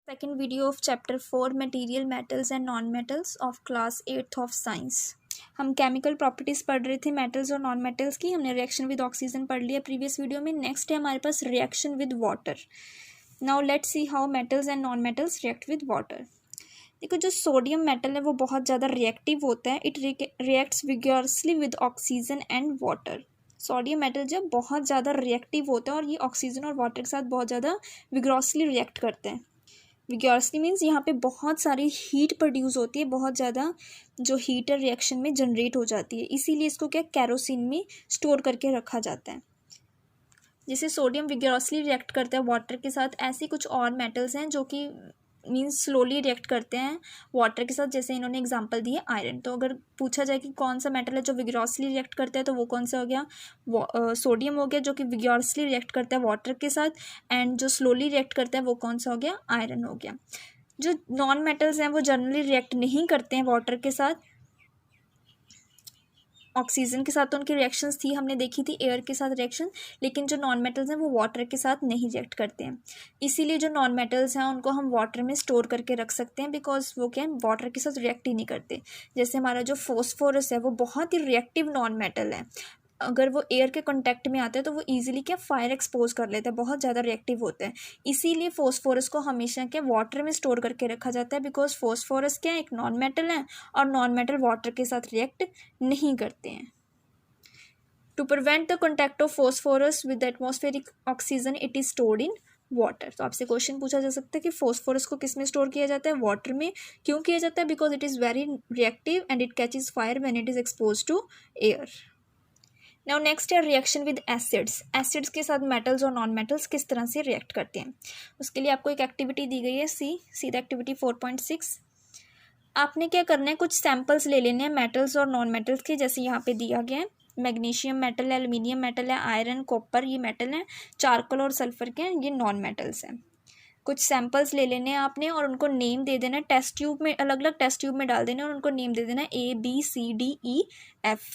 Second video of chapter 4 material metals and non metals of class 8th of science। हम chemical properties पढ़ रहे थे metals और non metals की। हमने रिएक्शन विद ऑक्सीजन पढ़ लिया प्रीवियस वीडियो में। नेक्स्ट है हमारे पास reaction with water. Now let's see how metals and non metals react with water. देखो, जो सोडियम मेटल है वो बहुत ज़्यादा रिएक्टिव होता है। It reacts vigorously with oxygen and water. Sodium metal जब बहुत ज़्यादा रिएक्टिव होता है और ये ऑक्सीजन और वाटर के साथ बहुत ज़्यादा विगोरसली रिएक्ट करते हैं। विगोरसली मीन्स यहाँ पे बहुत सारी हीट प्रोड्यूस होती है, बहुत ज़्यादा जो हीट है रिएक्शन में जनरेट हो जाती है। इसीलिए इसको क्या कैरोसिन में स्टोर करके रखा जाता है। जैसे सोडियम विगोरसली रिएक्ट करता है वाटर के साथ, ऐसे कुछ और मेटल्स हैं जो कि मीन्स स्लोली रिएक्ट करते हैं वाटर के साथ। जैसे इन्होंने एग्जांपल दिए आयरन। तो अगर पूछा जाए कि कौन सा मेटल है जो विगोरसली रिएक्ट करता है, तो वो कौन सा हो गया? सोडियम हो गया, जो कि विगोरसली रिएक्ट करता है वाटर के साथ। एंड जो स्लोली रिएक्ट करता है वो कौन सा हो गया? आयरन हो गया। जो नॉन मेटल्स हैं वो जनरली रिएक्ट नहीं करते हैं वाटर के साथ, ऑक्सीजन के साथ तो उनकी रिएक्शंस थी, हमने देखी थी एयर के साथ रिएक्शन। लेकिन जो नॉन मेटल्स हैं वो वाटर के साथ नहीं रिएक्ट करते हैं। इसीलिए जो नॉन मेटल्स हैं उनको हम वाटर में स्टोर करके रख सकते हैं, बिकॉज वो क्या है, वाटर के साथ रिएक्ट ही नहीं करते। जैसे हमारा जो फॉस्फोरस है वो बहुत ही रिएक्टिव नॉन मेटल है। अगर वो एयर के कांटेक्ट में आता है तो वो इजीली क्या फायर एक्सपोज कर लेता है, बहुत ज़्यादा रिएक्टिव होता है। इसीलिए फॉस्फोरस को हमेशा क्या वाटर में स्टोर करके रखा जाता है, बिकॉज फॉस्फोरस क्या एक नॉन मेटल है और नॉन मेटल वाटर के साथ रिएक्ट नहीं करते हैं। To prevent the contact of phosphorus with the atmospheric oxygen it is stored in water. तो आपसे क्वेश्चन पूछा जा सकता है कि फॉस्फोरस को किस में स्टोर किया जाता है? वाटर में। क्यों किया जाता है? Because it is very reactive and it catches fire when it is expose to air. Now next है रिएक्शन विद एसिड्स। एसिड्स के साथ मेटल्स और नॉन मेटल्स किस तरह से रिएक्ट करते हैं। उसके लिए आपको एक एक्टिविटी दी गई है, सी द एक्टिविटी 4.6। आपने क्या करना है, कुछ सैम्पल्स ले लेने हैं मेटल्स और नॉन मेटल्स के। जैसे यहाँ पे दिया गया है, मैग्नीशियम मेटल है, एल्युमिनियम मेटल है, आयरन, कॉपर ये मेटल है, चारकोल और सल्फर के ये नॉन मेटल्स हैं। कुछ सैम्पल्स ले लेने हैं आपने और उनको नेम दे देना है। टेस्ट ट्यूब में, अलग अलग टेस्ट ट्यूब में डाल देना है और उनको नेम दे देना है ABCDEF।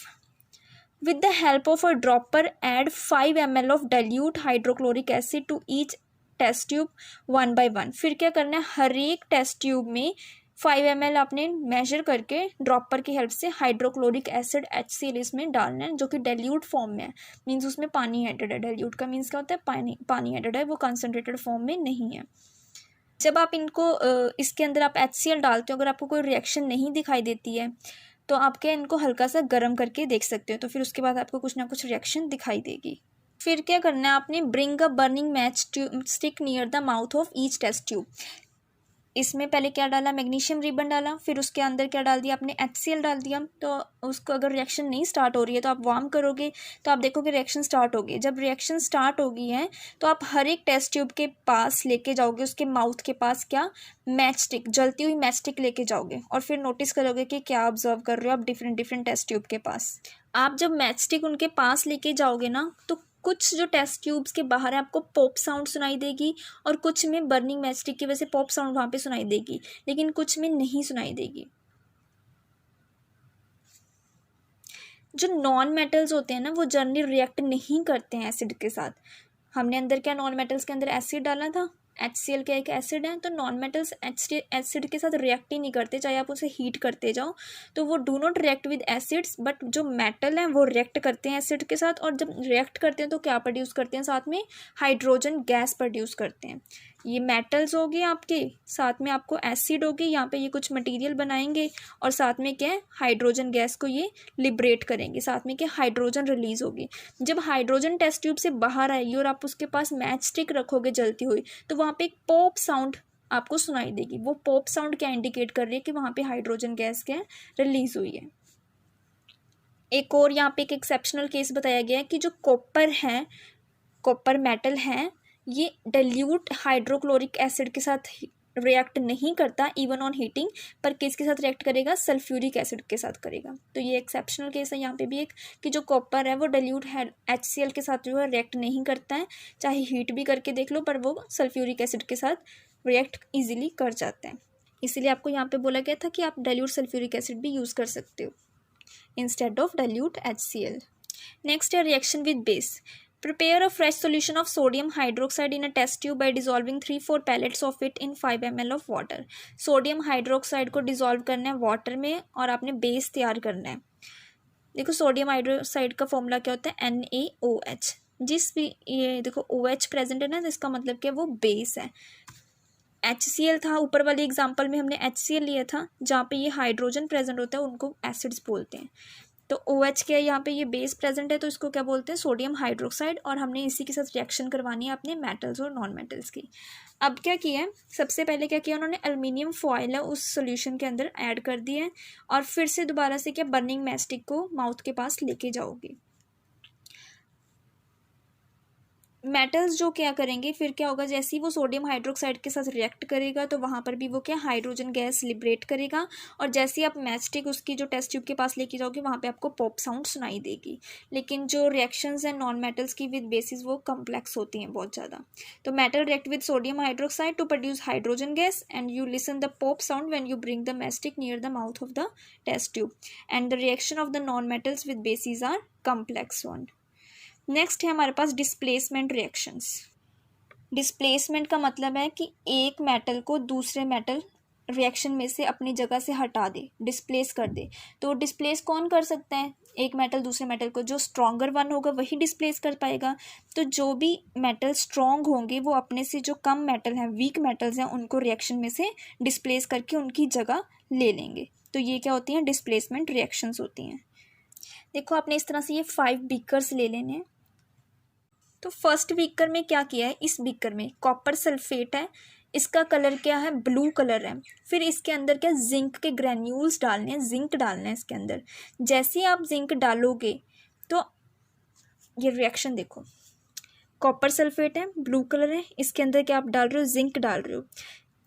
With the help of a dropper, add 5 ml of dilute hydrochloric acid to each test tube one by one। फिर क्या करना है, हर एक टेस्ट ट्यूब में 5 ml आपने मेजर करके ड्रॉपर की हेल्प से हाइड्रोक्लोरिक एसिड HCl इसमें डालना है, जो कि डाइल्यूट फॉर्म में है। मीन्स उसमें पानी एडेड है। डाइल्यूट का मीन्स क्या होता है? पानी एडेड है, वो कंसनट्रेटेड फॉर्म में नहीं है। जब आप इनको इसके अंदर आप HCl डालते हो, अगर आपको कोई रिएक्शन नहीं दिखाई देती है तो आप क्या इनको हल्का सा गर्म करके देख सकते हो, तो फिर उसके बाद आपको कुछ ना कुछ रिएक्शन दिखाई देगी। फिर क्या करना है आपने, bring a burning match stick near the mouth of each test tube. इसमें पहले क्या डाला, मैग्नीशियम रिबन डाला, फिर उसके अंदर क्या डाल दिया आपने, HCl डाल दिया। तो उसको अगर रिएक्शन नहीं स्टार्ट हो रही है तो आप वार्म करोगे तो आप देखोगे रिएक्शन स्टार्ट होगी। जब रिएक्शन स्टार्ट हो गई है तो आप हर एक टेस्ट ट्यूब के पास लेके जाओगे, उसके माउथ के पास क्या, मैच स्टिक, जलती हुई मैच स्टिक लेके जाओगे और फिर नोटिस करोगे कि क्या ऑब्जर्व कर रहे हो आप डिफरेंट डिफरेंट टेस्ट ट्यूब के पास। आप जब मैच स्टिक उनके पास लेके जाओगे ना, तो कुछ जो टेस्ट ट्यूब्स के बाहर है आपको पॉप साउंड सुनाई देगी और कुछ में बर्निंग मैच स्टिक की वजह से पॉप साउंड वहाँ पे सुनाई देगी, लेकिन कुछ में नहीं सुनाई देगी। जो नॉन मेटल्स होते हैं ना वो जनरली रिएक्ट नहीं करते हैं एसिड के साथ। हमने अंदर क्या, नॉन मेटल्स के अंदर एसिड डाला था, HCl क्या एक एसिड है, तो नॉन मेटल्स एसिड के साथ रिएक्ट ही नहीं करते, चाहे आप उसे हीट करते जाओ तो वो do not react with acids. But जो मेटल हैं वो रिएक्ट करते हैं एसिड के साथ, और जब रिएक्ट करते हैं तो क्या प्रोड्यूस करते हैं, साथ में हाइड्रोजन गैस प्रोड्यूस करते हैं। ये मेटल्स हो गए आपके, साथ में आपको एसिड होगी, यहाँ पे ये कुछ मटेरियल बनाएंगे और साथ में क्या है, हाइड्रोजन गैस को ये लिबरेट करेंगे, साथ में क्या, हाइड्रोजन रिलीज होगी। जब हाइड्रोजन टेस्ट ट्यूब से बाहर आएगी और आप उसके पास मैच स्टिक रखोगे जलती हुई, तो वहाँ पे एक पॉप साउंड आपको सुनाई देगी। वो पॉप साउंड क्या इंडिकेट कर रही है कि वहाँ पे हाइड्रोजन गैस क्या रिलीज हुई है। एक और यहाँ पे एक एक्सेप्शनल केस बताया गया है कि जो कॉपर है, कॉपर मेटल है, ये डाइल्यूट हाइड्रोक्लोरिक एसिड के साथ रिएक्ट नहीं करता इवन ऑन हीटिंग, पर किसके साथ रिएक्ट करेगा, सल्फ्यूरिक एसिड के साथ करेगा। तो ये एक्सेप्शनल केस है यहाँ पे भी एक, कि जो कॉपर है वो डाइल्यूट HCl के साथ जो है रिएक्ट नहीं करता है, चाहे हीट भी करके देख लो, पर वो सल्फ्यूरिक एसिड के साथ रिएक्ट ईजिली कर जाते हैं। इसीलिए आपको यहाँ पे बोला गया था कि आप डाइल्यूट सल्फ्यूरिक एसिड भी यूज़ कर सकते हो instead of dilute HCl। Next है reaction with base. Prepare a fresh solution of sodium hydroxide in a test tube by dissolving 3-4 pellets of it in 5 ml of water. Sodium hydroxide को dissolve करना है water में और आपने base तैयार करना है। देखो सोडियम हाइड्रोक्साइड का फॉर्मूला क्या होता है NaOH। जिस भी ये देखो OH प्रेजेंट है ना, तो इसका मतलब क्या वो बेस है। HCl था, ऊपर वाली एग्जांपल में हमने HCl लिया था, जहाँ पे ये हाइड्रोजन प्रेजेंट होता है उनको एसिड्स बोलते हैं। तो OH क्या है, यहाँ पे ये बेस प्रेजेंट है तो इसको क्या बोलते हैं सोडियम हाइड्रोक्साइड, और हमने इसी के साथ रिएक्शन करवानी है अपने मेटल्स और नॉन मेटल्स की। अब क्या किया है, सबसे पहले क्या किया उन्होंने, एल्युमिनियम फॉयल है उस सोल्यूशन के अंदर ऐड कर दिया है, और फिर से दोबारा से क्या बर्निंग मैस्टिक को माउथ के पास लेके जाओगे। मेटल्स जो क्या करेंगे, फिर क्या होगा, जैसे ही वो सोडियम हाइड्रोक्साइड के साथ रिएक्ट करेगा तो वहाँ पर भी वो क्या हाइड्रोजन गैस लिबरेट करेगा, और जैसे ही आप मैस्टिक उसकी जो टेस्ट ट्यूब के पास लेके जाओगे वहाँ पे आपको पॉप साउंड सुनाई देगी। लेकिन जो रिएक्शंस हैं नॉन मेटल्स की विद बेसिस वो कम्प्लेक्स होती हैं बहुत ज़्यादा। तो metal react with sodium hydroxide to produce hydrogen gas and you listen the pop sound when you bring the matchstick near the mouth of the test tube, and the reaction of the non metals with bases are complex one. Next है हमारे पास displacement reactions. Displacement का मतलब है कि एक metal को दूसरे metal reaction में से अपनी जगह से हटा दे, डिस्प्लेस कर दे। तो डिस्प्लेस कौन कर सकता है, एक मेटल दूसरे मेटल को, जो स्ट्रॉन्गर वन होगा वही डिस्प्लेस कर पाएगा। तो जो भी मेटल स्ट्रॉन्ग होंगे वो अपने से जो कम मेटल हैं, वीक मेटल्स हैं, उनको रिएक्शन में से डिस्प्लेस करके उनकी जगह ले लेंगे। तो ये क्या होती हैं, डिस्प्लेसमेंट रिएक्शंस होती हैं। देखो आपने इस तरह से ये 5 बीकर्स ले लेने हैं। तो फर्स्ट बीकर में क्या किया है, इस बीकर में कॉपर सल्फेट है, इसका कलर क्या है, ब्लू कलर है। फिर इसके अंदर क्या जिंक के ग्रैन्यूल्स डालने हैं, जिंक डालना है इसके अंदर। जैसे ही आप जिंक डालोगे तो ये रिएक्शन देखो, कॉपर सल्फेट है, ब्लू कलर है, इसके अंदर क्या आप डाल रहे हो, जिंक डाल रहे हो।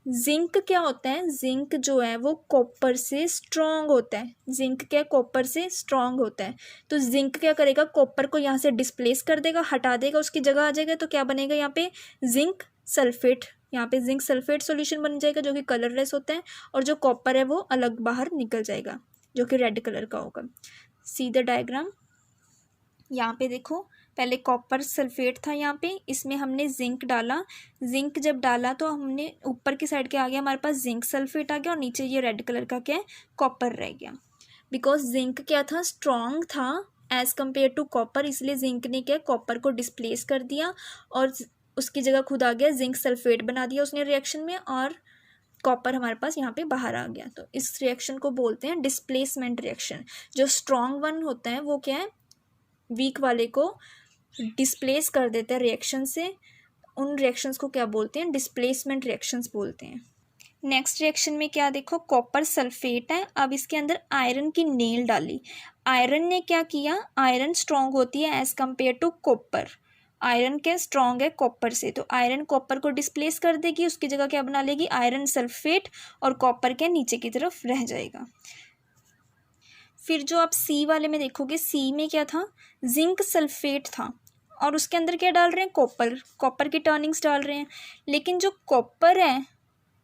जिंक क्या होता है, जिंक जो है वो कॉपर से स्ट्रॉन्ग होता है। जिंक क्या कॉपर से स्ट्रॉन्ग होता है। तो जिंक क्या करेगा, कॉपर को यहाँ से डिस्प्लेस कर देगा, हटा देगा, उसकी जगह आ जाएगा। तो क्या बनेगा यहाँ पे, जिंक सल्फेट। यहाँ पे जिंक सल्फेट सॉल्यूशन बन जाएगा जो कि कलरलेस होता है, और जो कॉपर है वो अलग बाहर निकल जाएगा जो कि रेड कलर का होगा। See the diagram. यहाँ पे देखो, पहले कॉपर सल्फेट था, यहाँ पे इसमें हमने जिंक डाला। जिंक जब डाला तो हमने ऊपर की साइड क्या आ गया, हमारे पास जिंक सल्फेट आ गया, और नीचे ये रेड कलर का क्या है, कॉपर रह गया। बिकॉज जिंक क्या था, स्ट्रॉन्ग था एज कम्पेयर टू कॉपर, इसलिए जिंक ने क्या कॉपर को डिस्प्लेस कर दिया और उसकी जगह खुद आ गया जिंक सल्फेट बना दिया उसने रिएक्शन में, और कॉपर हमारे पास यहाँ पे बाहर आ गया। तो इस रिएक्शन को बोलते हैं डिस्प्लेसमेंट रिएक्शन। जो स्ट्रॉन्ग वन होता है वो क्या है, वीक वाले को डिस्प्लेस कर देता है रिएक्शन से। उन रिएक्शंस को क्या बोलते हैं, डिस्प्लेसमेंट रिएक्शंस बोलते हैं। नेक्स्ट रिएक्शन में क्या देखो, कॉपर सल्फेट है, अब इसके अंदर आयरन की नेल डाली। आयरन ने क्या किया, आयरन स्ट्रॉन्ग होती है as compare to copper. Iron क्या स्ट्रॉन्ग है कॉपर से, तो आयरन कॉपर को डिस्प्लेस कर देगी, उसकी जगह क्या बना लेगी, आयरन सल्फेट, और कॉपर के नीचे की तरफ रह जाएगा। फिर जो आप सी वाले में देखोगे, सी में क्या था, जिंक सल्फेट था, और उसके अंदर क्या डाल रहे हैं, कॉपर। कॉपर की टर्निंग्स डाल रहे हैं, लेकिन जो कॉपर है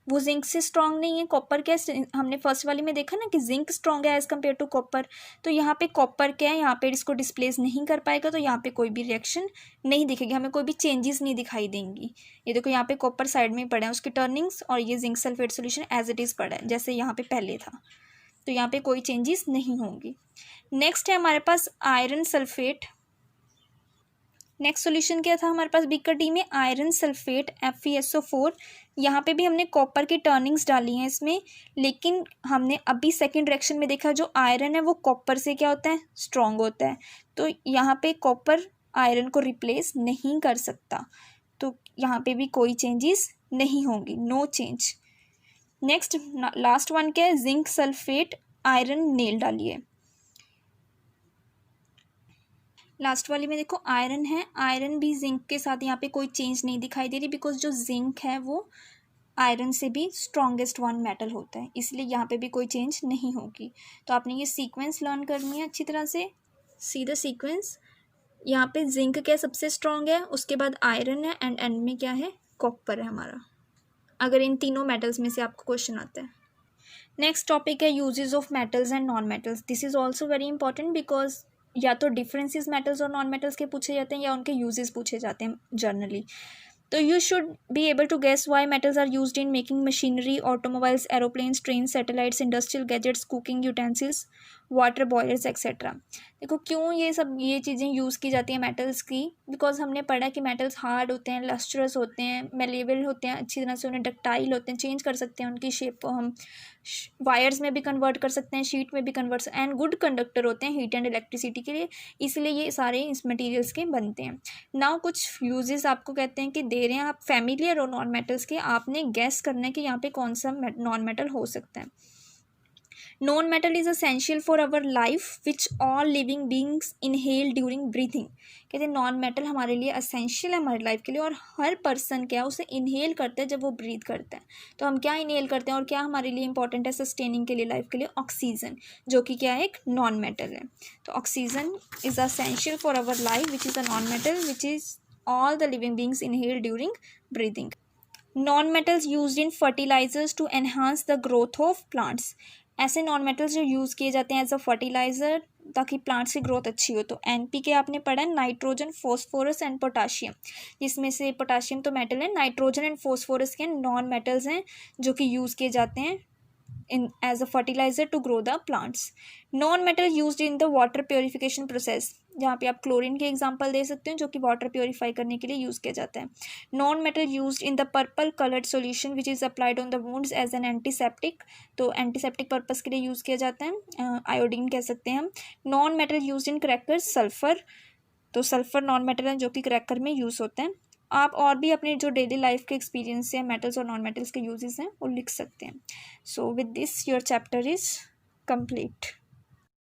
वो जिंक से स्ट्रॉन्ग नहीं है। कॉपर क्या है, हमने फर्स्ट वाली में देखा ना कि जिंक स्ट्रॉन्ग है एज कम्पेयर टू कॉपर। तो यहाँ पे कॉपर क्या है, यहाँ पे इसको डिस्प्लेस नहीं कर पाएगा, तो यहाँ पे कोई भी रिएक्शन नहीं दिखेगी, हमें कोई भी चेंजेस नहीं दिखाई देंगी। ये देखो यहाँ पे कॉपर साइड में पड़ा है उसकी टर्निंग्स, और ये zinc sulphate solution as it is पड़ा है जैसे यहाँ पे पहले था, तो यहाँ पे कोई चेंजेस नहीं होंगी। नेक्स्ट है हमारे पास आयरन सल्फेट। नेक्स्ट सॉल्यूशन क्या था हमारे पास बीकर डी में, आयरन सल्फेट FeSO4। यहाँ पे भी हमने कॉपर की टर्निंग्स डाली हैं इसमें, लेकिन हमने अभी सेकंड रिएक्शन में देखा जो आयरन है वो कॉपर से क्या होता है, स्ट्रॉन्ग होता है। तो यहाँ पे कॉपर आयरन को रिप्लेस नहीं कर सकता, तो यहाँ पे भी कोई चेंजेस नहीं होंगी, no change. Next last one क्या है, जिंक सल्फेट आयरन नेल डालिए। लास्ट वाली में देखो आयरन है, आयरन भी जिंक के साथ यहाँ पे कोई चेंज नहीं दिखाई दे रही, बिकॉज जो जिंक है वो आयरन से भी स्ट्रॉन्गेस्ट वन मेटल होता है, इसलिए यहाँ पे भी कोई चेंज नहीं होगी। तो आपने ये सीक्वेंस लर्न करनी है अच्छी तरह से। सी द सीक्वेंस, यहाँ पे जिंक क्या सबसे स्ट्रॉन्ग है, उसके बाद आयरन है, एंड एंड में क्या है, कॉपर है हमारा, अगर इन तीनों मेटल्स में से आपको क्वेश्चन आता है। नेक्स्ट टॉपिक है uses of metals and non metals. This is also very important because या तो डिफरेंसेस मेटल्स और नॉन मेटल्स के पूछे जाते हैं या उनके यूजेस पूछे जाते हैं जनरली। तो you should be able to guess why metals are used in making machinery, automobiles, aeroplanes, train, satellites, industrial gadgets, cooking utensils, water boilers etcetera. देखो क्यों ये चीज़ें यूज़ की जाती हैं मेटल्स की, बिकॉज हमने पढ़ा कि मेटल्स हार्ड होते हैं, लस्ट्रस होते हैं, मेलेबल होते हैं, अच्छी तरह से उन्हें डक्टाइल होते हैं, चेंज कर सकते हैं उनकी शेप को, हम वायर्स में भी कन्वर्ट कर सकते हैं, शीट में भी कन्वर्ट, एंड गुड कंडक्टर होते हैं हीट एंड इलेक्ट्रिसिटी के लिए, इसलिए ये सारे इस मटेरियल्स के बनते हैं। नाउ कुछ यूजेस आपको कहते हैं कि दे रहे हैं, आप फैमिलियर हो नॉन मेटल्स के, आपने गैस करना है कि यहाँ पे कौन सा नॉन मेटल हो सकता है। Non metal is essential for our life which all living beings inhale during breathing. कहते हैं नॉन मेटल हमारे लिए असेंशियल है हमारी लाइफ के लिए, और हर पर्सन क्या है उसे इनहेल करता है जब वो ब्रीथ करता है। तो हम क्या इनहेल करते हैं और क्या हमारे लिए इंपॉर्टेंट है सस्टेनिंग के लिए लाइफ के लिए? ऑक्सीजन, जो कि क्या है एक नॉन मेटल है। तो oxygen is essential for our life which is a non metal which is all the living beings inhale during breathing. Non-metals used in fertilizers to enhance the growth of plants. ऐसे non metals जो use किए जाते हैं as a fertiliser ताकि plants की growth अच्छी हो। तो NPK आपने पढ़ा है, नाइट्रोजन, फॉस्फोरस एंड पोटाशियम, जिसमें से पोटाशियम तो मेटल है, नाइट्रोजन एंड फॉस्फोरस के नॉन मेटल्स हैं जो कि यूज़ किए जाते हैं in as a fertilizer to grow the plants. Non-metal used in the water purification process, जहाँ पे आप क्लोरीन के एग्जांपल दे सकते हैं जो कि वाटर प्योरीफाई करने के लिए यूज़ किया जाता है। Non metal used in the purple coloured solution which is applied on the wounds as an antiseptic, तो एंटीसेप्टिक पर्पस के लिए यूज़ किया जाता है, आयोडीन कह सकते हैं हम। नॉन मेटल यूज्ड इन क्रैकर्स, सल्फर, तो सल्फर नॉन मेटल है जो कि क्रैकर में यूज़ होते हैं। आप और भी अपने जो डेली लाइफ के एक्सपीरियंस से मेटल्स और नॉन मेटल्स के यूजेस हैं वो लिख सकते हैं। So with this your chapter is complete.